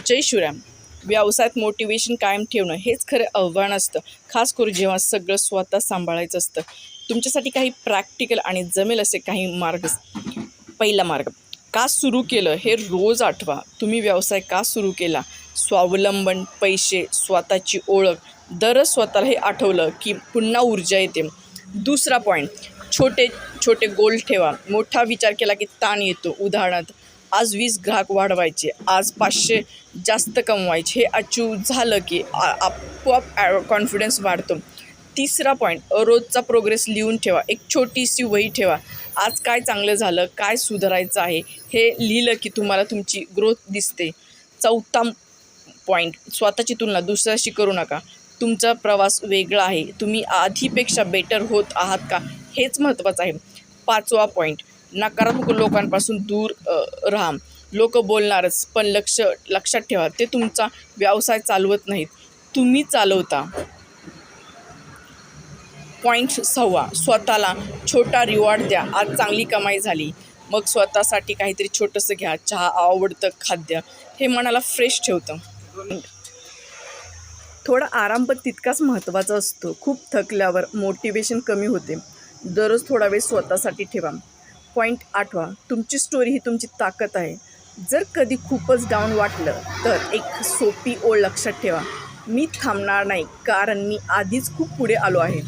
जय श्रीराम. व्यवसायात मोटिवेशन कायम ठेवणं हेच खरं आव्हान असतं, खास करून जेव्हा सगळं स्वतः सांभाळायचं असतं. तुमच्यासाठी काही प्रॅक्टिकल आणि जमेल असे काही मार्ग. पहिला मार्ग, का सुरू केलं हे रोज आठवा. तुम्ही व्यवसाय का सुरू केला? स्वावलंबन, पैसे, स्वतःची ओळख. दरच स्वतःला हे आठवलं की पुन्हा ऊर्जा येते. दुसरा पॉईंट, छोटे छोटे गोल ठेवा. मोठा विचार केला की ताण येतो. उदाहरणार्थ, आज 20 ग्राहक वाढवायचे, आज 500 जास्त कमवायचे. हे अचीव झालं की आपोआप कॉन्फिडन्स वाढतो. तिसरा पॉईंट, रोजचा प्रोग्रेस लिहून ठेवा. एक छोटीशी वही ठेवा. आज काय चांगलं झालं, काय सुधारायचं आहे, हे लिहिलं की तुम्हाला तुमची ग्रोथ दिसते. चौथा पॉईंट, स्वतःची तुलना दुसऱ्याशी करू नका. तुमचा प्रवास वेगळा आहे. तुम्ही आधीपेक्षा बेटर होत आहात का, हेच महत्त्वाचं आहे. पाचवा पॉईंट, नकारात्मक लोकांपासून दूर राहा. लोक बोलणारच, पण लक्षात ठेवा, ते तुमचा व्यवसाय चालवत नाहीत, तुम्ही चालवता. पॉईंट 6, स्वतःला छोटा रिवॉर्ड द्या. आज चांगली कमाई झाली, मग स्वतःसाठी काहीतरी छोटंसं घ्या. चहा, आवडतं खाद्य, हे मनाला फ्रेश ठेवतं. थोडा आराम पण तितकाच महत्त्वाचा असतो. खूप थकल्यावर मोटिवेशन कमी होते. दररोज थोडा वेळ स्वतःसाठी ठेवा. पॉईंट 8, तुमची स्टोरी ही तुमची ताकद आहे. जर कधी खूपच डाऊन वाटलं तर एक सोपी ओळ लक्षात ठेवा. मी थांबणार नाही, कारण मी आधीच खूप पुढे आलो आहे.